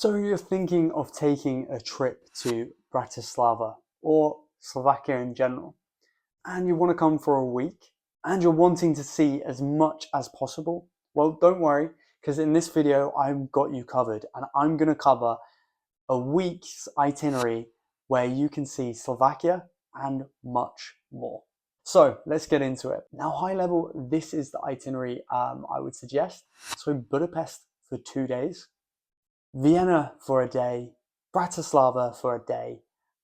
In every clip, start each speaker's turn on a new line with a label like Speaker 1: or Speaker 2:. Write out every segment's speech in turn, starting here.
Speaker 1: So you're thinking of taking a trip to Bratislava or Slovakia in general, and you want to come for a week, and you're wanting to see as much as possible. Well, don't worry, because in this video, I've got you covered, and I'm going to cover a week's itinerary where you can see Slovakia and much more. So let's get into it. Now, high level, this is the itinerary I would suggest. So Budapest for 2 days, Vienna for a day, Bratislava for a day,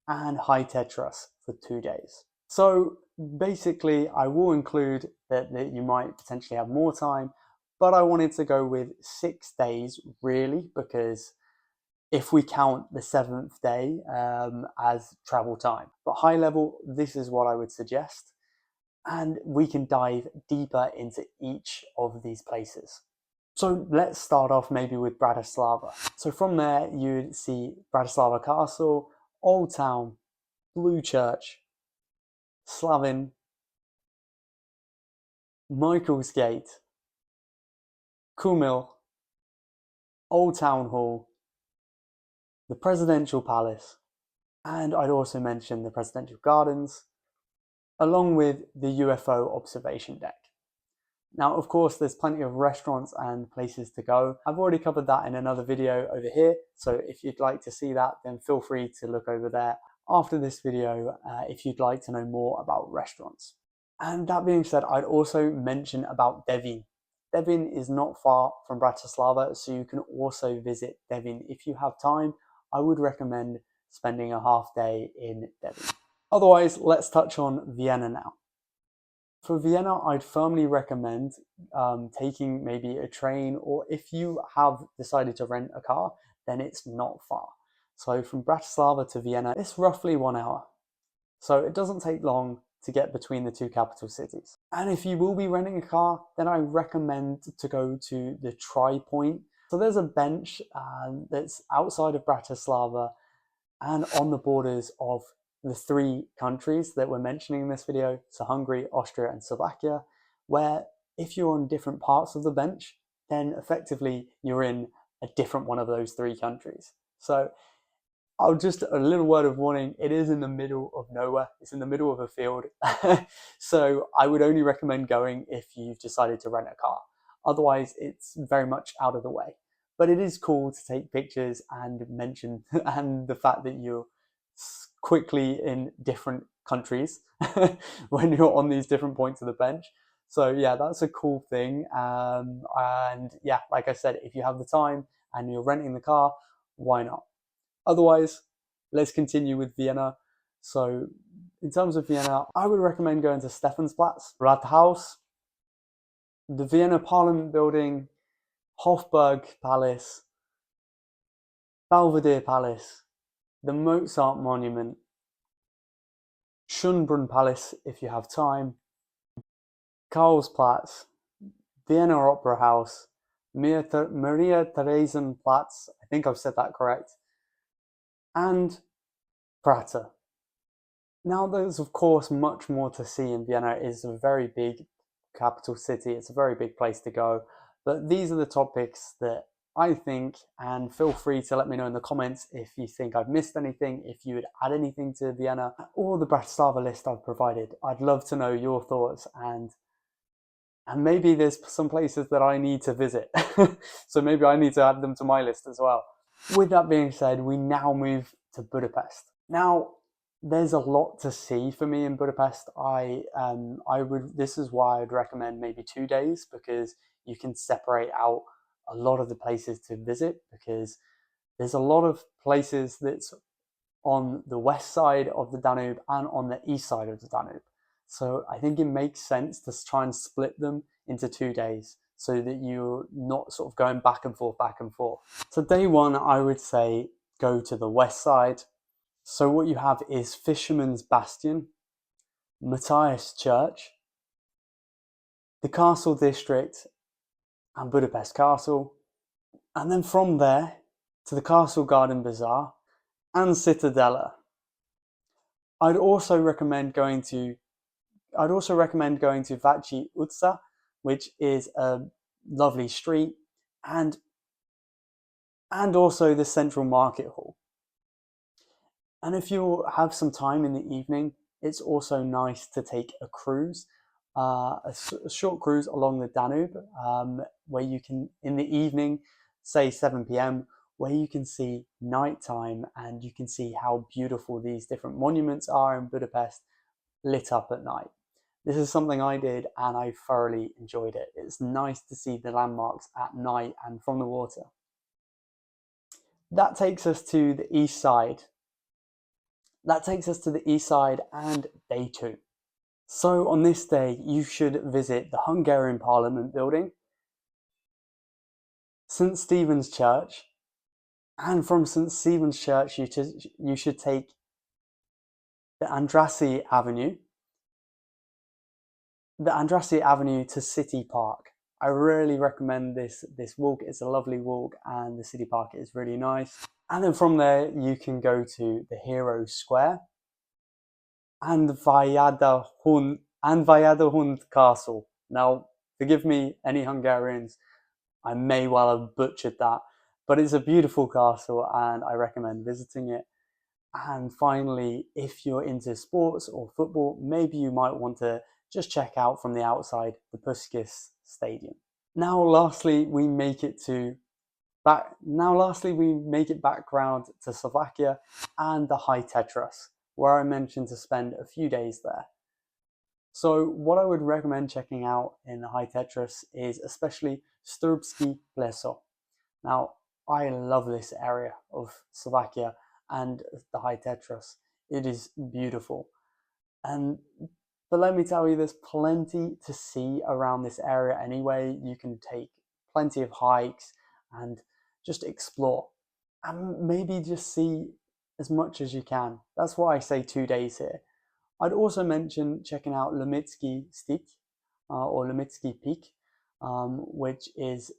Speaker 1: and High Tatras for 2 days. So basically, I will include that you might potentially have more time, but I wanted to go with 6 days really, because if we count the 7th day as travel time. But high level, this is what I would suggest. And we can dive deeper into each of these places. So let's start off maybe with Bratislava. So from there, you'd see Bratislava Castle, Old Town, Blue Church, Slavin, Michael's Gate, Kumil, Old Town Hall, the Presidential Palace, and I'd also mention the Presidential Gardens, along with the UFO observation deck. Now, of course, there's plenty of restaurants and places to go. I've already covered that in another video over here, so if you'd like to see that, then feel free to look over there after this video if you'd like to know more about restaurants. And that being said, I'd also mention about Devin. Devin is not far from Bratislava, so you can also visit Devin if you have time. I would recommend spending a half day in Devin. Otherwise, let's touch on Vienna now. For Vienna, I'd firmly recommend taking maybe a train, or if you have decided to rent a car, then it's not far. So from Bratislava to Vienna, it's roughly 1 hour. So it doesn't take long to get between the two capital cities. And if you will be renting a car, then I recommend to go to the Tri Point. So there's a bench that's outside of Bratislava and on the borders of the 3 countries that we're mentioning in this video, so Hungary, Austria, and Slovakia, where if you're on different parts of the bench, then effectively you're in a different one of those 3 countries. So I'll just a little word of warning, it is in the middle of nowhere, it's in the middle of a field. So I would only recommend going if you've decided to rent a car. Otherwise, it's very much out of the way. But it is cool to take pictures and mention, and the fact that you're quickly in different countries when you're on these different points of the bench. So yeah, that's a cool thing. And yeah, like I said, if you have the time and you're renting the car, why not? Otherwise, let's continue with Vienna. So in terms of Vienna, I would recommend going to Stephansplatz, Rathaus, the Vienna Parliament Building, Hofburg Palace, Belvedere Palace, the Mozart Monument, Schönbrunn Palace if you have time, Karlsplatz, Vienna Opera House, Maria Theresienplatz, I think I've said that correct, and Prater. Now there's of course much more to see in Vienna. It is a very big capital city, it's a very big place to go, but these are the topics that I think, and feel free to let me know in the comments if you think I've missed anything, if you would add anything to Vienna, or the Bratislava list I've provided. I'd love to know your thoughts, and maybe there's some places that I need to visit. So maybe I need to add them to my list as well. With that being said, we now move to Budapest. Now, there's a lot to see for me in Budapest. This is why I'd recommend maybe 2 days, because you can separate out a lot of the places to visit, because there's a lot of places that's on the west side of the Danube and on the east side of the Danube. So I think it makes sense to try and split them into 2 days so that you're not sort of going back and forth, back and forth. So day 1, I would say go to the west side. So what you have is Fisherman's Bastion, Matthias Church, the Castle District, and Budapest Castle, and then from there to the Castle Garden Bazaar and Citadella. I'd also recommend going to Váci utca, which is a lovely street, and and also the central market hall. And if you have some time in the evening, it's also nice to take a cruise, a short cruise along the Danube, where you can, in the evening, say 7 p.m., where you can see nighttime and you can see how beautiful these different monuments are in Budapest lit up at night. This is something I did and I thoroughly enjoyed it. It's nice to see the landmarks at night and from the water. That takes us to the east side. And day 2. So on this day, you should visit the Hungarian Parliament building, St. Stephen's Church, and from St. Stephen's Church, you should take the Andrassy Avenue to City Park. I really recommend this walk. It's a lovely walk and the City Park is really nice. And then from there, you can go to the Hero Square and Valladahund Castle. Now, forgive me, any Hungarians, I may well have butchered that, but it's a beautiful castle and I recommend visiting it. And finally, if you're into sports or football, maybe you might want to just check out from the outside the Puskis Stadium. Now, lastly, we make it back round to Slovakia and the High Tatras, where I mentioned to spend a few days there. So what I would recommend checking out in the High Tatras is especially Sturbsky Pleso. Now, I love this area of Slovakia and the High Tatras. It is beautiful. But let me tell you, there's plenty to see around this area anyway. You can take plenty of hikes and just explore and maybe just see as much as you can. That's why I say 2 days here. I'd also mention checking out Lemitsky Stik or Lemitsky Peak, which is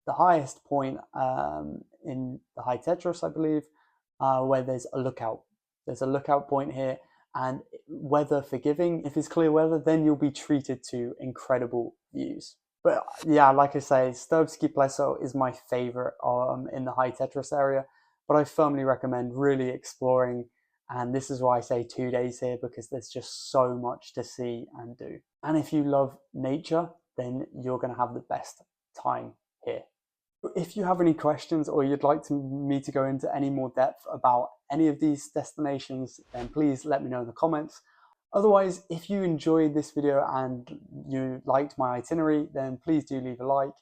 Speaker 1: the highest point in the High Tatras, I believe, where there's a lookout. There's a lookout point here, and weather forgiving, if it's clear weather, then you'll be treated to incredible views. But yeah, like I say, Sturbsky Pleso is my favorite in the High Tatras area, but I firmly recommend really exploring. And this is why I say 2 days here, because there's just so much to see and do. And if you love nature, then you're going to have the best time here. If you have any questions or you'd like me to go into any more depth about any of these destinations, then please let me know in the comments. Otherwise, if you enjoyed this video and you liked my itinerary, then please do leave a like.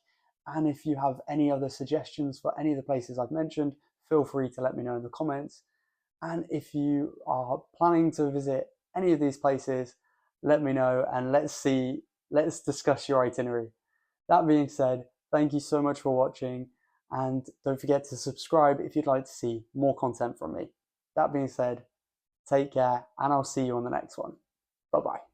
Speaker 1: And if you have any other suggestions for any of the places I've mentioned, feel free to let me know in the comments. And if you are planning to visit any of these places, let me know and let's discuss your itinerary. That being said, thank you so much for watching, and don't forget to subscribe if you'd like to see more content from me. That being said, take care, and I'll see you on the next one. Bye-bye.